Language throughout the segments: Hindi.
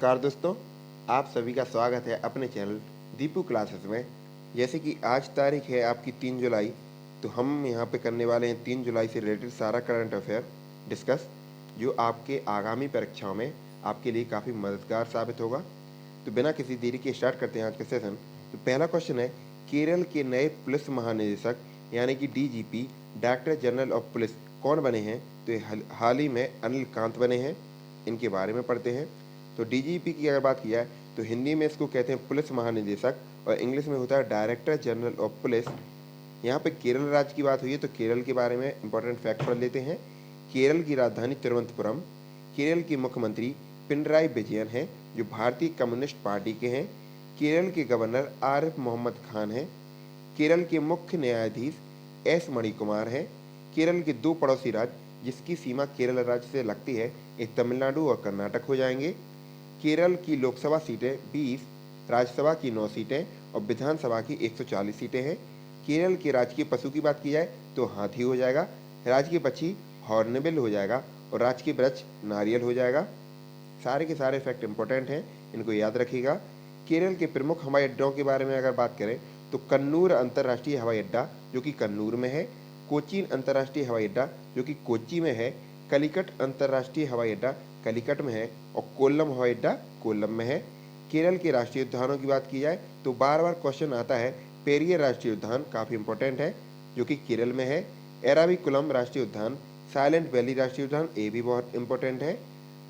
नमस्कार दोस्तों, आप सभी का स्वागत है अपने चैनल दीपू क्लासेस में। जैसे कि आज तारीख है आपकी 3 जुलाई, तो हम यहाँ पे करने वाले हैं 3 जुलाई से रिलेटेड सारा करंट अफेयर डिस्कस, जो आपके आगामी परीक्षाओं में आपके लिए काफ़ी मददगार साबित होगा। तो बिना किसी देरी के स्टार्ट करते हैं आज का सेशन। तो पहला क्वेश्चन है, केरल के नए पुलिस महानिदेशक यानी कि DGP director general of police कौन बने हैं? तो ये हाल ही में अनिल कांत बने हैं। इनके बारे में पढ़ते हैं। तो डीजीपी की अगर बात की जाए तो हिंदी में इसको कहते हैं पुलिस महानिदेशक और इंग्लिश में होता है डायरेक्टर जनरल ऑफ पुलिस। यहाँ पे केरल राज्य की बात हुई है तो केरल के बारे में इंपॉर्टेंट फैक्ट पढ़ लेते हैं। केरल की राजधानी तिरुवनंतपुरम। केरल के मुख्यमंत्री पिनराई विजयन हैं, जो भारतीय कम्युनिस्ट पार्टी के हैं। केरल के गवर्नर आरिफ मोहम्मद खान हैं। केरल के मुख्य न्यायाधीश एस मणिकुमार हैं। केरल के दो पड़ोसी राज्य जिसकी सीमा केरल राज्य से लगती है, एक तमिलनाडु और कर्नाटक हो जाएंगे। केरल की लोकसभा सीटें 20, राज्यसभा की 9 सीटें और विधानसभा की 140 सीटें हैं। केरल के राजकीय पशु की बात की जाए तो हाथी हो जाएगा, राजकीय पक्षी हॉर्नबिल हो जाएगा और राजकीय वृक्ष नारियल हो जाएगा। सारे के सारे फैक्ट इंपॉर्टेंट हैं, इनको याद रखिएगा। केरल के प्रमुख हवाई अड्डों के बारे में अगर बात करें तो कन्नूर अंतर्राष्ट्रीय हवाई अड्डा जो कि कन्नूर में है, कोचीन अंतर्राष्ट्रीय हवाई अड्डा जो कि कोच्चि में है, कलिकट अंतर्राष्ट्रीय हवाई अड्डा कलिकट में है और कोल्लम हवाई अड्डा कोल्लम में है। केरल के राष्ट्रीय उद्यानों की बात की जाए तो बार बार क्वेश्चन आता है, पेरियर राष्ट्रीय उद्यान काफ़ी इंपॉर्टेंट है जो कि केरल में है। एराविकुलम राष्ट्रीय उद्यान, साइलेंट वैली राष्ट्रीय उद्यान ये भी बहुत इंपॉर्टेंट है।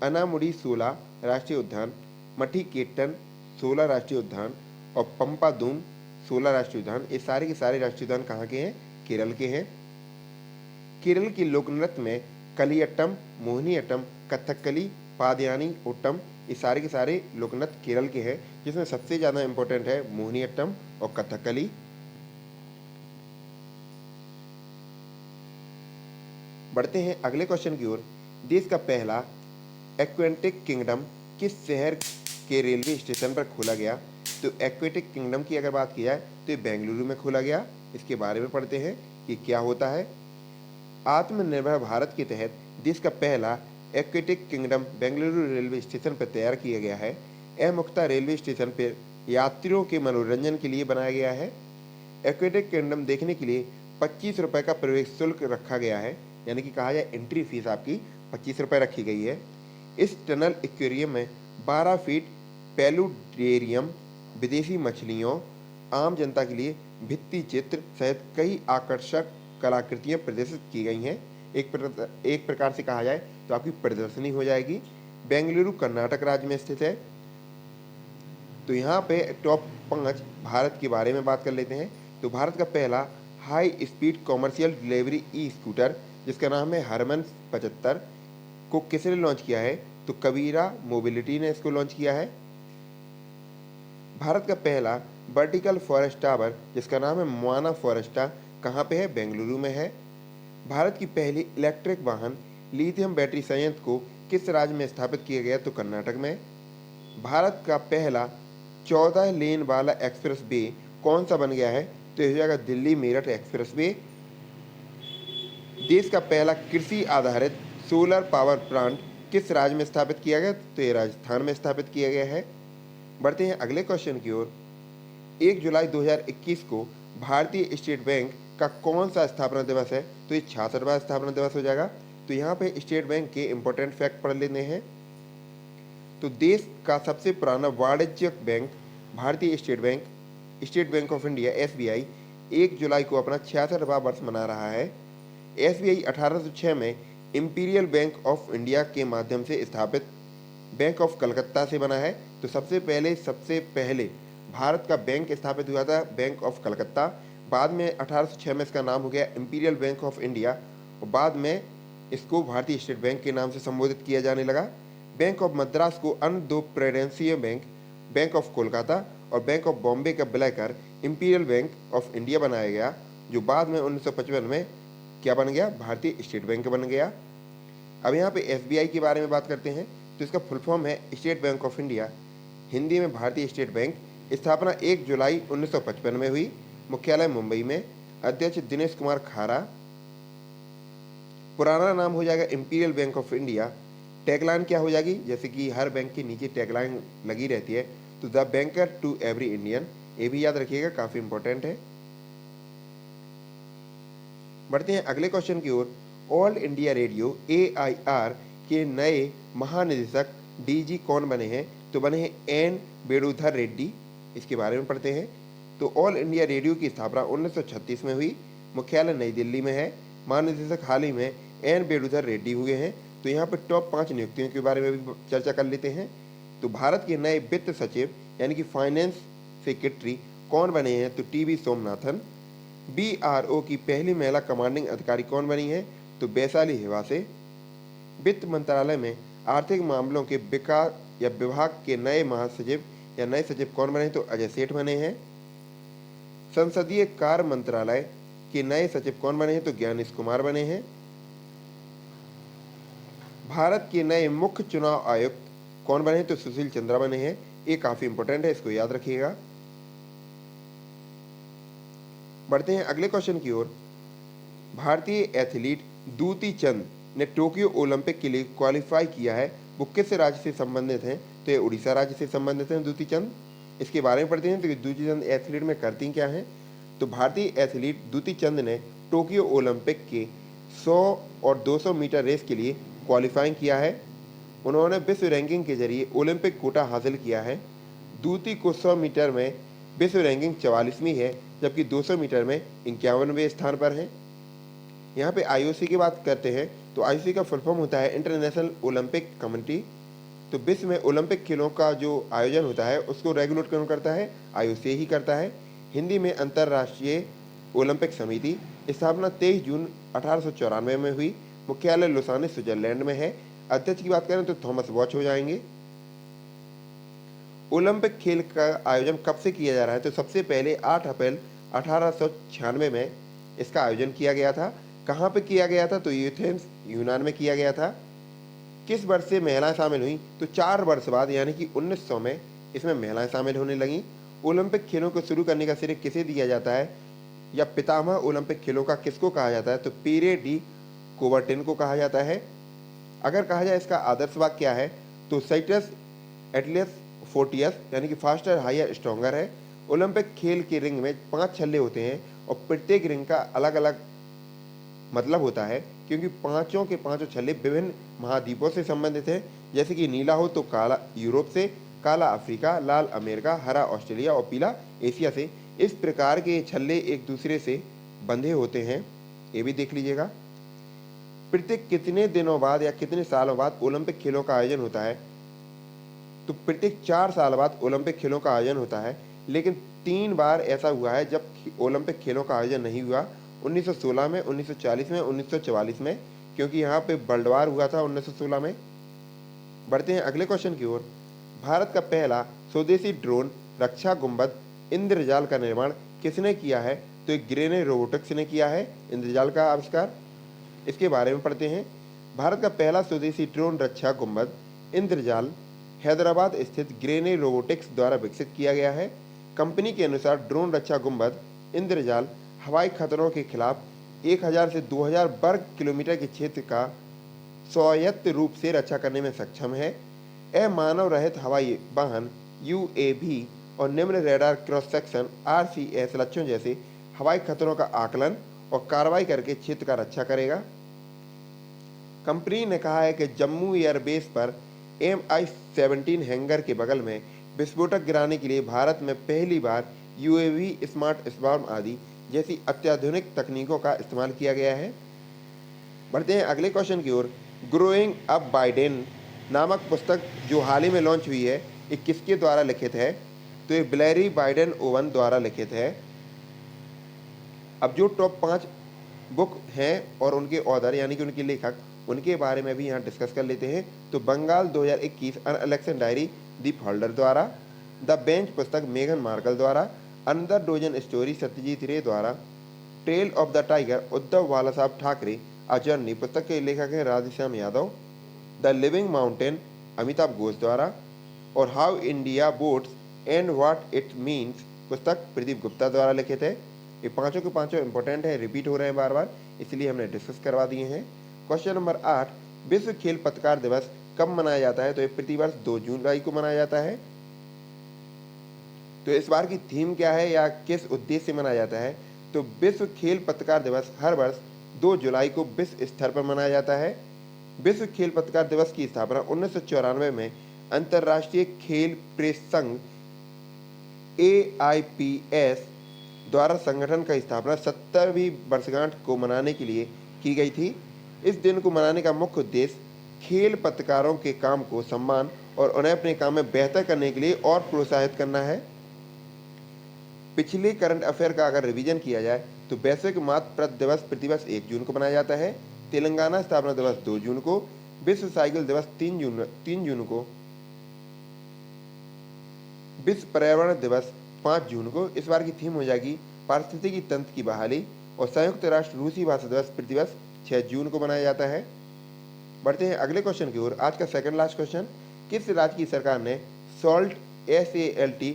अनामुडी सोला राष्ट्रीय उद्यान, मठिकेटन 16 राष्ट्रीय उद्यान और पंपादूम 16 राष्ट्रीय उद्यान, ये सारे के सारे राष्ट्रीय उद्यान कहाँ के हैं? केरल के हैं। केरल की लोक नृत्य में कलियट्टम, मोहिनीअट्टम, कथकली, पादयानी ओट्टम, ये सारे के सारे लोक नृत्य केरल के हैं, जिसमें सबसे ज़्यादा इंपॉर्टेंट है मोहिनीअट्टम और कथकली। बढ़ते हैं अगले क्वेश्चन की ओर। देश का पहला एक्वेटिक किंगडम किस शहर के रेलवे स्टेशन पर खोला गया? तो एक्वेटिक किंगडम की अगर बात की जाए तो ये बेंगलुरु में खोला गया। इसके बारे में पढ़ते हैं कि क्या होता है। आत्मनिर्भर भारत के तहत देश का पहला aquatic kingdom Bengaluru railway station पर तैयार किया गया है। यह मुख्यतः रेलवे स्टेशन पर यात्रियों के मनोरंजन के लिए बनाया गया है। एक्वेटिक किंगडम देखने के लिए 25 रुपये का प्रवेश शुल्क रखा गया है, यानी कि कहा जाए एंट्री फीस आपकी 25 रुपये रखी गई है। इस टनल एक्वेरियम में 12 फीट पेलुडेरियम, विदेशी मछलियों, आम जनता के लिए भित्ति चित्र सहित कई आकर्षक कलाकृतियां प्रदर्शित की गई हैं। एक प्रकार से कहा जाए तो आपकी प्रदर्शनी हो जाएगी। बेंगलुरु कर्नाटक राज्य में स्थित है। तो यहाँ पे टॉप 5 भारत के बारे में बात कर लेते हैं। तो भारत का पहला high speed commercial delivery e scooter जिसका नाम है हरमन 75 को किसने लॉन्च किया है? तो कबीरा मोबिलिटी ने इसको लॉन्च किया है। भारत का पहला वर्टिकल फॉरेस्ट टावर जिसका नाम है मोआना फॉरेस्टा कहाँ पे है? बेंगलुरु में है। भारत की पहली इलेक्ट्रिक वाहन लिथियम बैटरी संयंत्र को किस राज्य में स्थापित किया गया? तो कर्नाटक में। भारत का पहला 14 लेन वाला एक्सप्रेस वे कौन सा बन गया है? तो यह हो जाएगा दिल्ली मेरठ एक्सप्रेस वे। देश का पहला कृषि आधारित सोलर पावर प्लांट किस राज्य में स्थापित किया गया? तो ये राजस्थान में स्थापित किया गया है। बढ़ते हैं अगले क्वेश्चन की ओर। 1 जुलाई 2021 को भारतीय स्टेट बैंक का कौन सा स्थापना दिवस है? तो ये 66वां स्थापना दिवस हो जाएगा। तो यहाँ पे स्टेट बैंक के इंपॉर्टेंट फैक्ट पढ़ लेते हैं। तो देश का सबसे पुराना वाणिज्यिक बैंक भारतीय state bank of India SBI 1 जुलाई को अपना 66वां वर्ष मना रहा है। एसबीआई 1806 में इंपीरियल बैंक ऑफ इंडिया के माध्यम से स्थापित बैंक ऑफ कलकत्ता से बना है। तो सबसे पहले भारत का बैंक स्थापित हुआ था बैंक ऑफ कलकत्ता। बाद में 1806 में इसका नाम हो गया इंपीरियल बैंक ऑफ इंडिया और बाद में इसको भारतीय स्टेट बैंक के नाम से संबोधित किया जाने लगा। बैंक ऑफ मद्रास को अन्य दो प्रेडेंशियल बैंक, बैंक ऑफ कोलकाता और बैंक ऑफ बॉम्बे का मिलाकर इंपीरियल बैंक ऑफ इंडिया बनाया गया, जो बाद में 1955 में क्या बन गया? भारतीय स्टेट बैंक बन गया। अब यहाँ पे एसबीआई के बारे में बात करते हैं। तो इसका फुल फॉर्म है state bank of India, Hindi में भारतीय स्टेट बैंक। स्थापना 1 जुलाई 1955 में हुई। मुख्यालय मुंबई में। अध्यक्ष दिनेश कुमार खारा। पुराना नाम हो जाएगा imperial bank of India. Tagline क्या हो जाएगी, जैसे कि हर बैंक के नीचे टैगलाइन लगी रहती है, तो the banker to every Indian, ये भी याद रखिएगा, काफ़ी इंपॉर्टेंट है। बढ़ते हैं अगले क्वेश्चन की ओर। ऑल इंडिया रेडियो AIR के नए महानिदेशक DG कौन बने हैं, तो बने हैं एन वेणुधर रेड्डी। इसके बारे में पढ़ते हैं। तो ऑल इंडिया रेडियो की स्थापना 1936 में हुई, मुख्यालय नई दिल्ली में है। महानिदेशक हाल ही में एन वेणुधर रेड्डी हुए हैं। तो यहाँ पर टॉप 5 नियुक्तियों के बारे में भी चर्चा कर लेते हैं। तो भारत के नए वित्त सचिव यानी कि फाइनेंस सेक्रेटरी कौन बने हैं, तो TB सोमनाथन। BRO की पहली महिला कमांडिंग अधिकारी कौन बनी है, तो वैशाली हिवासे। वित्त मंत्रालय में आर्थिक मामलों के विकास या विभाग के नए महासचिव या नए सचिव कौन बने हैं, तो अजय सेठ बने हैं। संसदीय कार्य मंत्रालय के नए सचिव कौन बने हैं, तो ज्ञानेश कुमार बने हैं। भारत के नए मुख्य चुनाव आयुक्त कौन बने हैं, तो सुशील चंद्रा बने हैं। ये काफी इंपॉर्टेंट है, इसको याद रखिएगा। बढ़ते हैं अगले क्वेश्चन की ओर। भारतीय एथलीट दूती चंद ने टोक्यो ओलंपिक के लिए क्वालिफाई किया है, वो किस राज्य से संबंधित हैं, तो ये उड़ीसा राज्य से संबंधित हैं दूती चंद। इसके बारे में पढ़ते हैं। तो दूती चंद एथलीट में करती क्या हैं, तो भारतीय एथलीट दूती चंद ने टोक्यो ओलंपिक के 100 और 200 मीटर रेस के लिए क्वालिफाइंग किया है। उन्होंने विश्व रैंकिंग के जरिए ओलंपिक कोटा हासिल किया है। दूती को 100 मीटर में विश्व रैंकिंग 44वीं है, जबकि 200 मीटर में 51वें स्थान पर है। यहाँ पे IOC की बात करते हैं, तो IOC का फुल फॉर्म होता है इंटरनेशनल ओलंपिक कमेटी। तो विश्व में ओलंपिक खेलों का जो आयोजन होता है उसको रेगुलेट कौन करता है, IOC ही करता है। हिंदी में अंतर्राष्ट्रीय ओलंपिक समिति, स्थापना 23 जून 1894 में हुई, मुख्यालय लुसाने स्विट्जरलैंड में है। अध्यक्ष की बात करें तो थॉमस वॉच हो जाएंगे। ओलंपिक खेल का आयोजन कब से किया जा रहा है, तो सबसे पहले 8 अप्रैल 1896 में इसका आयोजन किया गया था। कहाँ पे किया गया था, तो एथेंस यूनान में किया गया था। किस वर्ष से महिलाएं शामिल हुई, तो 4 वर्ष बाद यानी कि 1900 में इसमें महिलाएं शामिल होने लगीं। ओलंपिक खेलों को शुरू करने का श्रेय किसे दिया जाता है, या पितामह ओलंपिक खेलों का किसको कहा जाता है, तो पीरे डी कोबर्टिन को कहा जाता है। अगर कहा जाए इसका आदर्श वाक्य क्या है, तो साइटस एटलियस फोर्टियस यानी कि फास्टर हायर स्ट्रॉन्गर है। ओलंपिक खेल के रिंग में 5 छल्ले होते हैं और प्रत्येक रिंग का अलग अलग मतलब होता है, क्योंकि पांचों के पांचों छल्ले विभिन्न महाद्वीपों से संबंधित है। जैसे कि नीला हो तो काला यूरोप से, काला अफ्रीका, लाल अमेरिका, हरा ऑस्ट्रेलिया और पीला एशिया से। इस प्रकार के छल्ले एक दूसरे से बंधे होते हैं, ये भी देख लीजिएगा। प्रत्येक कितने दिनों बाद या कितने सालों बाद ओलंपिक खेलों का आयोजन होता है, तो प्रत्येक 4 साल बाद ओलंपिक खेलों का आयोजन होता है। लेकिन 3 बार ऐसा हुआ है जब ओलंपिक खेलों का आयोजन नहीं हुआ, 1916 में, 1940 में, 1944 में, क्योंकि यहाँ पे वर्ल्ड वार हुआ था 1916 में। बढ़ते हैं अगले क्वेश्चन की ओर। भारत का पहला स्वदेशी ड्रोन रक्षा गुंबद इंद्रजाल का निर्माण किसने किया है, तो एक ग्रेने रोबोटिक्स ने किया है इंद्रजाल का आविष्कार। इसके बारे में पढ़ते हैं। भारत का पहला स्वदेशी ड्रोन रक्षा गुंबद इंद्रजाल हैदराबाद स्थित ग्रेने रोबोटिक्स द्वारा विकसित किया गया है। कंपनी के अनुसार ड्रोन रक्षा गुंबद इंद्रजाल हवाई खतरों के खिलाफ 1000 से 2000 वर्ग किलोमीटर के क्षेत्र का स्वायत्त रूप से रक्षा करने में सक्षम है। अमानव रहित हवाई वाहन UAV और निम्न रडार क्रॉस सेक्शन RCS लक्ष्यों जैसे हवाई खतरों का आकलन और कार्रवाई करके क्षेत्र का रक्षा करेगा। कंपनी ने कहा है कि जम्मू एयरबेस पर MI-17 हैंगर के बगल में विस्फोटक गिराने के लिए भारत में पहली बार UAV, स्मार्ट स्वार्म आदि जैसी अत्याधुनिक तकनीकों का इस्तेमाल किया गया है। बढ़ते हैं अगले क्वेश्चन की ओर। ग्रोइंग अप बाइडेन नामक पुस्तक जो हाल ही में लॉन्च हुई है, ये किसके द्वारा लिखित है, तो ये ब्लैरी बाइडेन ओवन द्वारा लिखित है। अब जो टॉप 5 बुक हैं और उनके ऑथर यानी कि उनके लेखक, उनके बारे में भी यहाँ डिस्कस कर लेते हैं। तो Bengal 2021 an election diary Deep Haldar द्वारा, द बेंच पुस्तक मेघन मार्कल द्वारा, another dozen story Satyajit Ray द्वारा, trail of the tiger Uddhav Bala Saheb Thackeray a journey पुस्तक के लेखक हैं Radheshyam Yadav, the living mountain Amitav Ghosh द्वारा, और how India votes and what it means पुस्तक प्रदीप गुप्ता द्वारा लिखित है। ये पांचों के पांचों इंपॉर्टेंट है, रिपीट हो रहे हैं बार बार, इसलिए हमने डिस्कस करवा दिए हैं। क्वेश्चन नंबर 8, विश्व खेल पत्रकार दिवस कब मनाया जाता है? तो ये प्रतिवर्ष 2 जुलाई को मनाया जाता है। तो इस बार की थीम क्या है या किस उद्देश्य से मनाया जाता है? तो विश्व खेल पत्रकार दिवस हर वर्ष 2 जुलाई को विश्व स्तर पर मनाया जाता है। विश्व खेल पत्रकार दिवस की स्थापना 1994 में अंतर्राष्ट्रीय खेल प्रेस संघ AIPS द्वारा संगठन का स्थापना 70वीं वर्षगांठ को मनाने के लिए की गई थी। इस दिन को मनाने का मुख्य उद्देश्य खेल पत्रकारों के काम को सम्मान और उन्हें अपने काम में बेहतर करने के लिए और प्रोत्साहित करना है। पिछले करंट अफेयर का अगर रिवीजन किया जाए तो वैश्विक मातृत्व दिवस प्रतिवर्ष 1 जून को मनाया जाता है। तेलंगाना स्थापना दिवस 2 जून को, विश्व साइकिल दिवस 3 जून को, विश्व पर्यावरण दिवस 5 जून को। इस बार की थीम हो जाएगी पारिस्थितिकी तंत्र की बहाली। और संयुक्त राष्ट्र रूसी भाषा दिवस प्रतिवर्ष 6 जून को मनाया जाता है। बढ़ते हैं अगले क्वेश्चन की ओर। आज का सेकंड लास्ट क्वेश्चन, किस राज्य की सरकार ने सॉल्ट SALT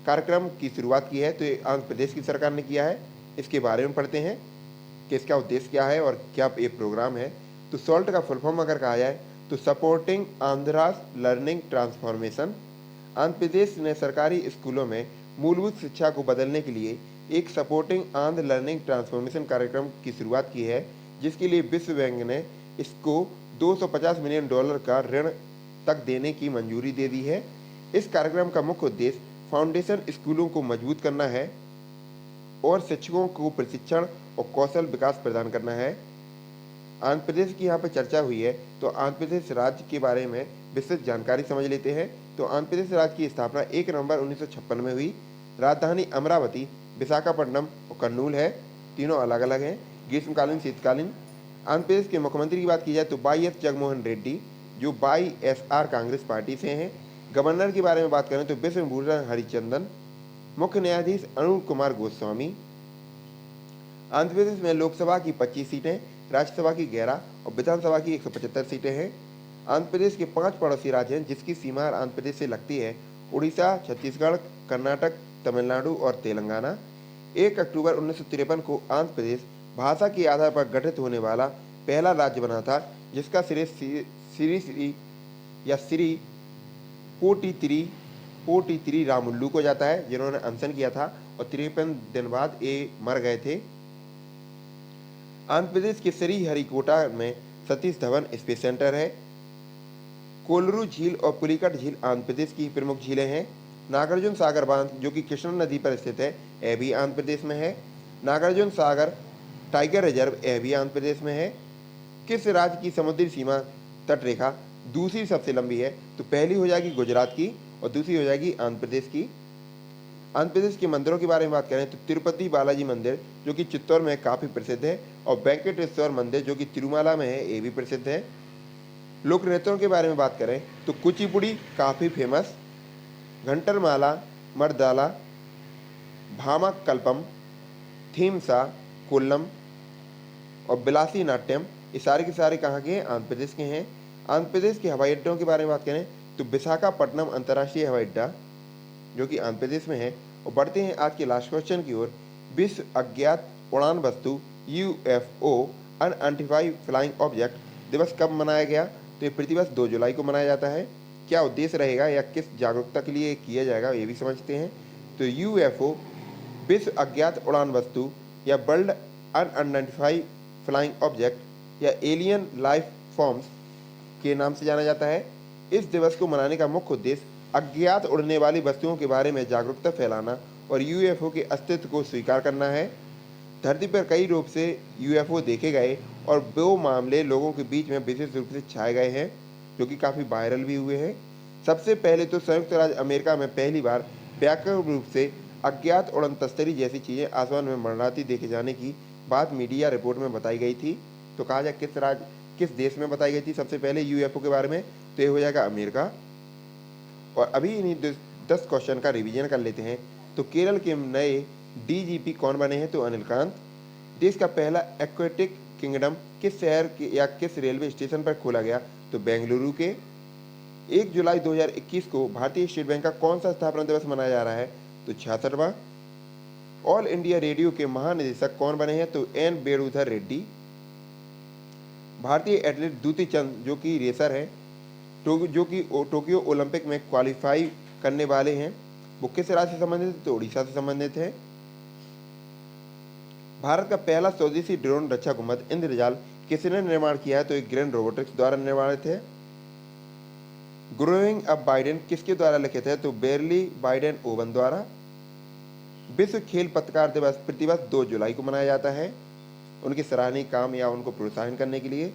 कार्यक्रम की शुरुआत की है? तो ये आंध्र प्रदेश की सरकार ने किया है। इसके बारे में पढ़ते हैं कि इसका उद्देश्य क्या है और क्या ये प्रोग्राम है। तो सॉल्ट का फुल फॉर्म अगर कहा जाए तो supporting Andhra's learning transformation. Andhra Pradesh ने सरकारी स्कूलों में मूलभूत शिक्षा को बदलने के लिए एक सपोर्टिंग आंध्र लर्निंग ट्रांसफॉर्मेशन कार्यक्रम की शुरुआत की है, जिसके लिए विश्व बैंक ने इसको $250 मिलियन का ऋण तक देने की मंजूरी दे दी है। इस कार्यक्रम का मुख्य उद्देश्य फाउंडेशन स्कूलों को मजबूत करना है और शिक्षकों को प्रशिक्षण और कौशल विकास प्रदान करना है। आंध्र प्रदेश की यहाँ पर चर्चा हुई है, तो आंध्र प्रदेश राज्य के बारे में विस्तृत जानकारी समझ लेते हैं। तो आंध्र प्रदेश राज्य की स्थापना 1 नवंबर 1956 में हुई। राजधानी अमरावती, विशाखापट्टनम और कर्नूल है, तीनों अलग अलग हैं। ग्रीष्मकालीन, शीतकालीन। आंध्र प्रदेश के मुख्यमंत्री की बात की जाए तो YS जगनमोहन रेड्डी, जो YSR कांग्रेस पार्टी से हैं। गवर्नर के बारे में बात करें तो विश्वभूषण हरिचंदन। मुख्य न्यायाधीश अरुण कुमार गोस्वामी। आंध्र प्रदेश में लोकसभा की 25 सीटें, राज्यसभा की 11 और विधानसभा की 175 सीटें हैं। आंध्र प्रदेश के 5 पड़ोसी राज्य हैं जिसकी सीमा आंध्र प्रदेश से लगती है: उड़ीसा, छत्तीसगढ़, कर्नाटक, तमिलनाडु और तेलंगाना। 1 अक्टूबर 1953 को आंध्र प्रदेश भाषा के आधार पर गठित होने वाला पहला राज्य बना था, जिसका श्री पोटी रामुल्लू को जाता है, जिन्होंने अनशन किया था और 53 दिन बाद ये मर गए थे। आंध्र प्रदेश के श्रीहरिकोटा में सतीश धवन स्पेस सेंटर है। कोलरू झील और पुलिकट झील आंध्र प्रदेश की प्रमुख झीलें हैं। नागार्जुन सागर बांध, जो कि कृष्णा नदी पर स्थित है, यह भी आंध्र प्रदेश में है। नागार्जुन सागर टाइगर रिजर्व, यह भी आंध्र प्रदेश में है। किस राज्य की समुद्री सीमा तट रेखा दूसरी सबसे लंबी है? तो पहली हो जाएगी गुजरात की और दूसरी हो जाएगी आंध्र प्रदेश की। आंध्र प्रदेश के मंदिरों के बारे में बात करें तो तिरुपति बालाजी मंदिर, जो कि चित्तौड़ में काफ़ी प्रसिद्ध है, और वेंकटेश्वर मंदिर, जो कि तिरुमला में है, ये भी प्रसिद्ध है। लोक नृत्यों के बारे में बात करें तो कुचिपुड़ी काफ़ी फेमस, घंटरमाला, मर्दाला, भामाकल्पम, थीमसा, कोल्लम और बिलासी नाट्यम, ये सारे के सारे कहाँ के हैं? आंध्र प्रदेश के हैं। आंध्र प्रदेश के हवाई अड्डों के बारे में बात करें तो विशाखापट्टनम अंतर्राष्ट्रीय हवाई अड्डा, जो कि आंध्र प्रदेश में है। और बढ़ते हैं आज के लास्ट क्वेश्चन की ओर। विश्व अज्ञात उड़ान वस्तु UFO अनआइडेंटिफाइड फ्लाइंग ऑब्जेक्ट दिवस कब मनाया गया? तो ये प्रतिवर्ष 2 जुलाई को मनाया जाता है। क्या उद्देश्य रहेगा या किस जागरूकता के लिए किया जाएगा, ये भी समझते हैं। तो UFO विश्व अज्ञात उड़ान वस्तु या वर्ल्ड अनआइडेंटिफाइड फ्लाइंग ऑब्जेक्ट या एलियन लाइफ फॉर्म्स के नाम से जाना जाता है। इस दिवस को मनाने का मुख्य उद्देश्य अज्ञात उड़ने वाली वस्तुओं के बारे में जागरूकता फैलाना और UFO के अस्तित्व को स्वीकार करना है। धरती पर कई रूप से UFO देखे गए और वो मामले लोगों के बीच में विशेष रूप से छाए गए हैं, जो कि काफ़ी वायरल भी हुए हैं। सबसे पहले तो संयुक्त राज्य अमेरिका में पहली बार व्यापक रूप से अज्ञात उड़न तस्तरी जैसी चीज़ें आसमान में मंडराती देखे जाने की बात मीडिया रिपोर्ट में बताई गई थी। तो कहा जाए किस देश में बताई गई थी सबसे पहले UFO के बारे में? तो ये हो जाएगा अमेरिका। और अभी इन्हीं 10 क्वेश्चन का रिवीजन कर लेते हैं। तो केरल के नए DGP कौन बने हैं? तो अनिल कांत। देश का पहला एक्वेटिक किंगडम किस शहर के या किस रेलवे स्टेशन पर खोला गया? तो बेंगलुरु के। 1 जुलाई 2021 को भारतीय स्टेट बैंक का कौन सा स्थापना दिवस मनाया जा रहा है? तो 66वां। ऑल इंडिया रेडियो के महानिदेशक कौन बने हैं? तो N वेणुधर रेड्डी। भारतीय एथलीट द्युति चंद, जो कि रेसर है, जो कि टोक्यो ओलंपिक में क्वालिफाई करने वाले हैं, वो किस राज्य से संबंधित है? तो उड़ीसा से संबंधित है। भारत का पहला स्वदेशी ड्रोन रक्षा गुंबद इंद्रजाल किसने निर्माण किया है? तो एक ग्रैंड रोबोटिक्स द्वारा निर्माणित है। ग्रोइंग अप बाइडेन किसके द्वारा लिखित है? तो बेरली बाइडेन ओवन द्वारा। विश्व खेल पत्रकार दिवस प्रतिवर्ष 2 जुलाई को मनाया जाता है उनके सराहनीय काम या उनको प्रोत्साहन करने के लिए।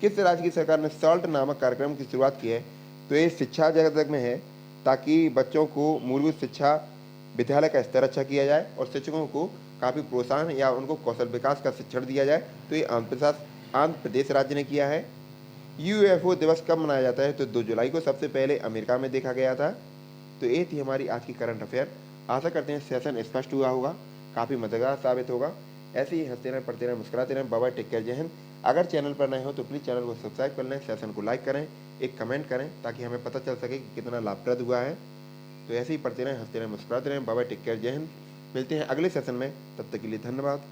किस राज्य की सरकार ने सॉल्ट नामक कार्यक्रम की शुरुआत की है? तो ये शिक्षा जगत में है, ताकि बच्चों को मूलभूत शिक्षा विद्यालय का स्तर अच्छा किया जाए और शिक्षकों को काफ़ी प्रोत्साहन या उनको कौशल विकास का शिक्षण दिया जाए। तो ये आंध्र प्रदेश राज्य ने किया है। यूएफओ दिवस कब मनाया जाता है? तो 2 जुलाई को सबसे पहले अमेरिका में देखा गया था। तो ये थी हमारी आज की करंट अफेयर। आशा करते हैं सेशन स्पष्ट हुआ होगा, काफ़ी मददगार साबित होगा। ऐसे ही हंसते रहें, पढ़ते रहें, मुस्कुराते रहें। बाय बाय, टेक केयर, जय हिंद। अगर चैनल पर नए हो तो प्लीज़ चैनल को सब्सक्राइब कर लें, सेशन को लाइक करें, एक कमेंट करें, ताकि हमें पता चल सके कि कितना लाभप्रद हुआ है। तो ऐसे ही पढ़ते रहें, हंसते रहें, मुस्कुराते रहें। बाय बाय, टेक केयर, जय हिंद। मिलते हैं अगले सेशन में, तब तक के लिए धन्यवाद।